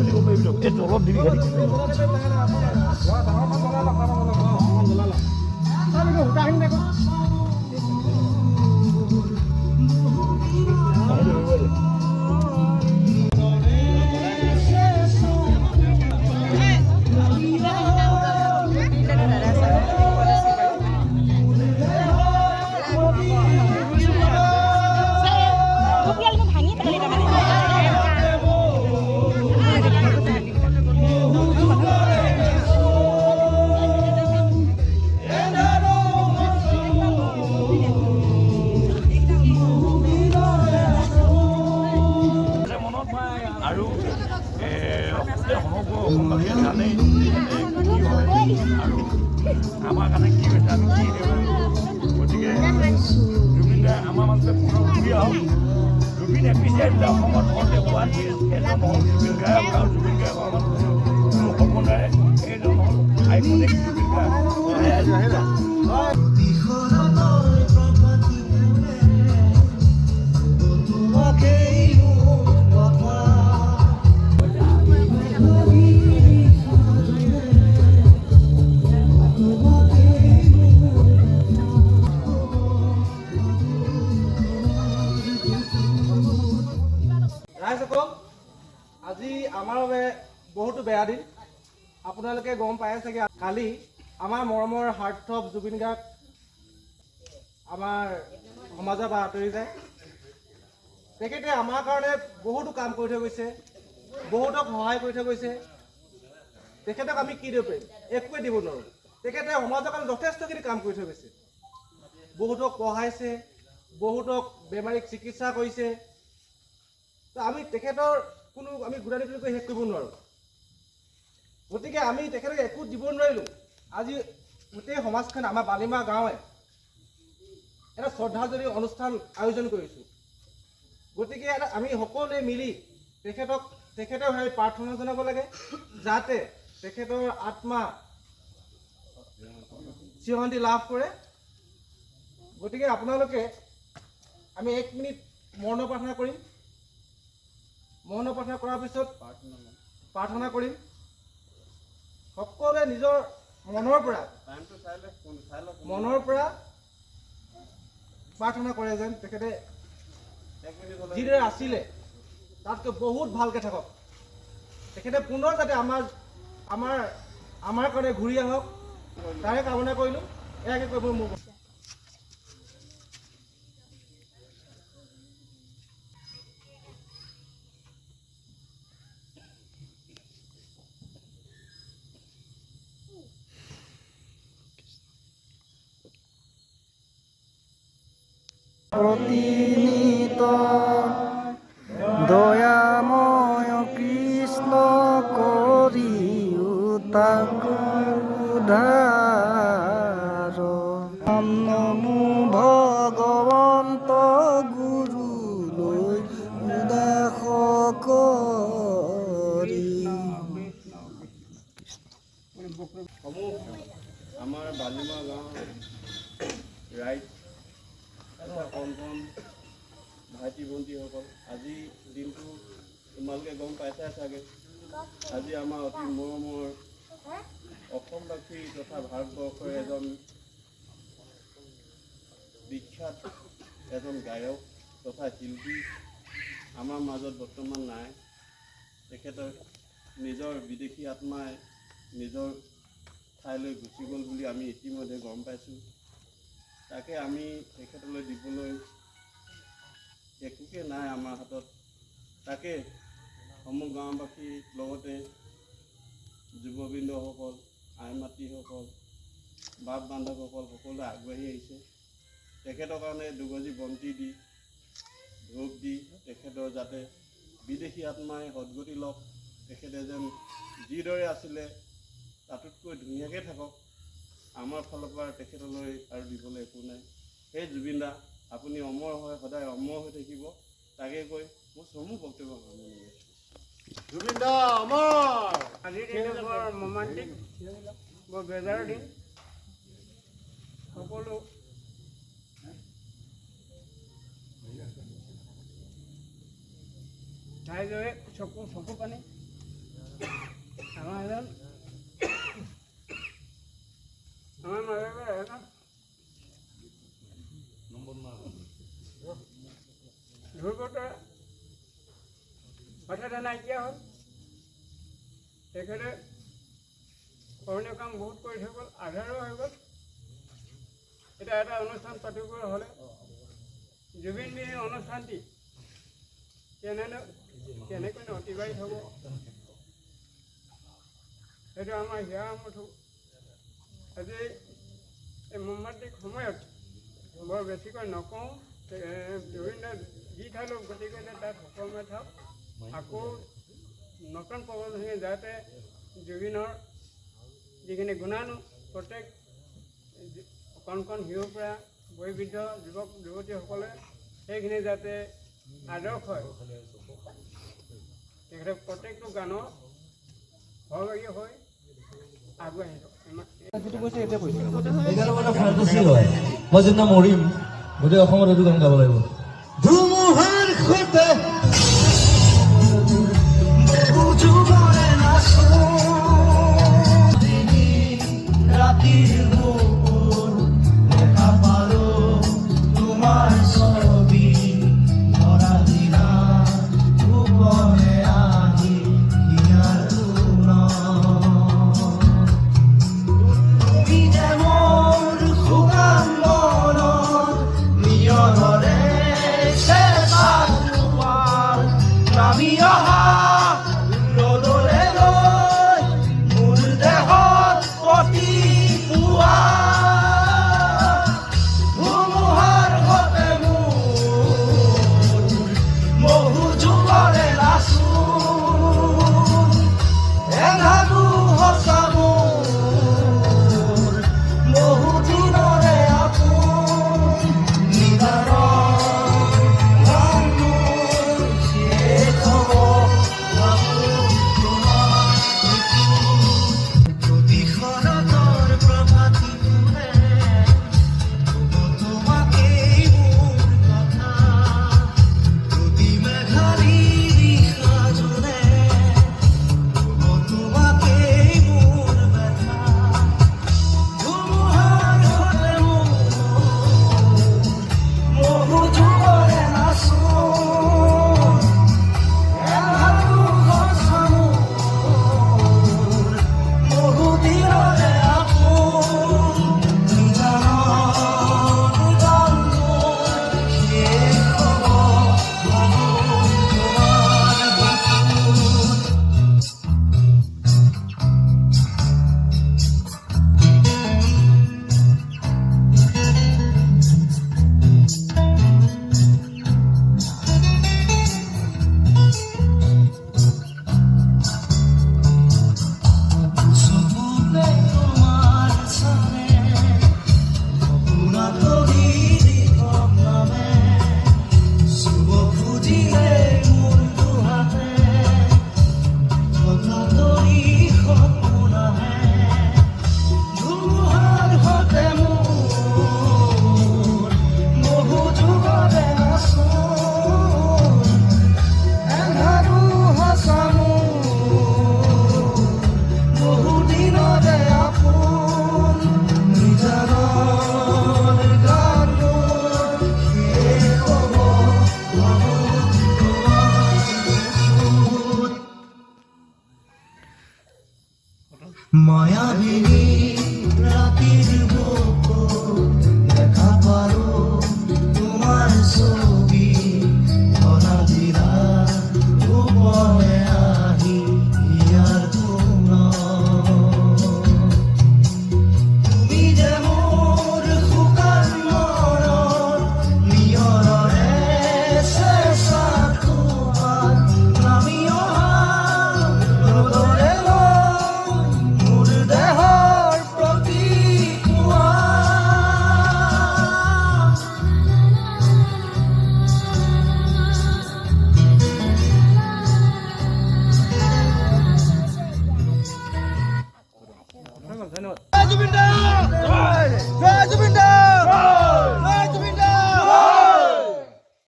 এই তলত দিবি আৰু সমগ্ৰ অসমবাসীয়ে জানেই কি হয় আৰু আমাৰ কাৰণে কি হৈছে আমি কি গতিকে জুবিন দাই আমাৰ মাজতে পুনৰ ঘূৰি আহক। জুবিন এপিচিয়েট অসমত এজন হ'ল জুবিন গায়ক আৰু জুবিন গায়কৰ হ'ব নোৱাৰে এইজন হ'ল আইকনিক জুবিন গায়ক। ৰাইজসকল, আজি আমাৰ বাবে বহুতো বেয়া দিন। আপোনালোকে গম পায় চাগে, কালি আমাৰ মৰমৰ হাৰ্থথ্ৰব জুবিন গাৰ্গ আমাৰ সমাজৰ পৰা আঁতৰি যায়। তেখেতে আমাৰ কাৰণে বহুতো কাম কৰি থৈ গৈছে, বহুতক সহায় কৰি থৈ গৈছে। তেখেতক আমি কি দিব পাৰিম? একোৱে দিব নোৱাৰোঁ। তেখেতে সমাজৰ কাৰণে যথেষ্টখিনি কাম কৰি থৈ গৈছে, বহুতক পঢ়াইছে, বহুতক বেমাৰীক চিকিৎসা কৰিছে। আমি তেখেতৰ আমি গুণানী কৰি শেষ কৰিব নোৱাৰোঁ। গতিকে আমি তেখেতক একো দিব নোৱাৰিলোঁ। আজি গোটেই সমাজখন আমাৰ বালিমাহ গাঁৱে এটা শ্ৰদ্ধাঞ্জলি অনুষ্ঠান আয়োজন কৰিছোঁ। গতিকে আমি সকলোৱে মিলি তেখেতৰ হৈ প্ৰাৰ্থনা জনাব লাগে, যাতে তেখেতৰ আত্মা চিৰশান্তি লাভ কৰে। গতিকে আপোনালোকে আমি 1 মিনিট মৌন প্ৰাৰ্থনা কৰিম। মৌন প্ৰাৰ্থনা কৰাৰ পিছত প্ৰাৰ্থনা কৰিম। সকলোৱে নিজৰ মনৰ পৰা প্ৰাৰ্থনা কৰে যেন তেখেতে যিদৰে আছিলে তাতকৈ বহুত ভালকৈ থাকক। তেখেতে পুনৰ যাতে আমাৰ কাৰণে ঘূৰি আহক, তাৰে কামনা কৰিলোঁ। এয়াকে কৈ মোৰ প্ৰতিনিত দয়াময় কৃষ্ণ কৰি তাক উদ্ধাৰ। নমো ভগবন্ত গুৰু লৈ উদাস কৰি। আমাৰ বালিমাহ গাঁৱৰ ৰাইজ, কণ ভাইটি ভণ্টিসকল, আজি দিনটো তোমালোকে গম পাইছাই চাগে। আজি আমাৰ অতি মৰমৰ অসমবাসী তথা ভাৰতবৰ্ষৰ এজন বিখ্যাত গায়ক তথা শিল্পী আমাৰ মাজত বৰ্তমান নাই। তেখেতৰ নিজৰ বিদেশী আত্মাই নিজৰ ঠাইলৈ গুচি গ'ল বুলি আমি ইতিমধ্যে গম পাইছোঁ। তাকে আমি তেখেতলৈ দিবলৈ একোকে নাই আমাৰ হাতত। তাকে সমূহ গাঁওবাসীৰ লগতে যুৱবৃন্দসকল, আই মাতৃসকল, বাপ বান্ধৱসকল সকলোৱে আগবাঢ়ি আহিছে। তেখেতৰ কাৰণে দুগজি বন্তি দি, ধূপ দি তেখেতৰ যাতে বিদেশী আত্মাই সদ্গতি লওক, তেখেতে যেন যিদৰে আছিলে তাতোতকৈ ধুনীয়াকৈ থাকক। আমাৰ ফালৰ পৰা তেখেতলৈ আৰু দিবলৈ একো নাই। সেই জুবিন দা, আপুনি অমৰ হয়, সদায় অমৰ হৈ থাকিব। তাকে কৈ মোৰ চমু বক্তব্য সামৰণি মাৰিছোঁ। জুবিন দা অমৰ। আজিৰ দিনটো বৰ মৰ্মান্তিক, বৰ বেজাৰৰ দিন। সকলো ৰাইজৰে চকু পানী আমাৰ মাজতে এজন দুৰ্গতে হঠাতে নাইকিয়া হ'ল। তেখেতে কৰণীয় কাম বহুত কৰি থৈ গ'ল, আধাৰো হৈ গ'ল। এতিয়া এটা অনুষ্ঠান পাতিবলৈ হ'লে জুবিন বিহীন অনুষ্ঠানটি কেনেকৈ অতিবাহিত হ'ব, সেইটো আমাৰ হিয়া মুঠো। আজি এই মোমবাতিক সময়ত বৰ বেছিকৈ নকওঁ, জুবিনে যি ঠাইলৈ গতি কৰিলে তাত সকলোৱে থাকক। আকৌ নতুন প্ৰজন্মখিনি যাতে জুবিনৰ যিখিনি গুণানু প্ৰত্যেক কণ কণ শিশুৰ পৰা বয়োবৃদ্ধ যুৱক যুৱতীসকলে সেইখিনি যাতে আদৰ্শ হয়, তেখেতে প্ৰত্যেকটো গানৰ সহভাগী হৈ আগুৱাই আহিব। যিটো কৈছে এতিয়া কৈছে এইগালো মানে ফেণ্টাচি হয়, মই যেতিয়া মৰিম গোটেই অসমত এইটো গান গাব লাগিব। ধুমুহাৰ সৈতে মায়াবিনী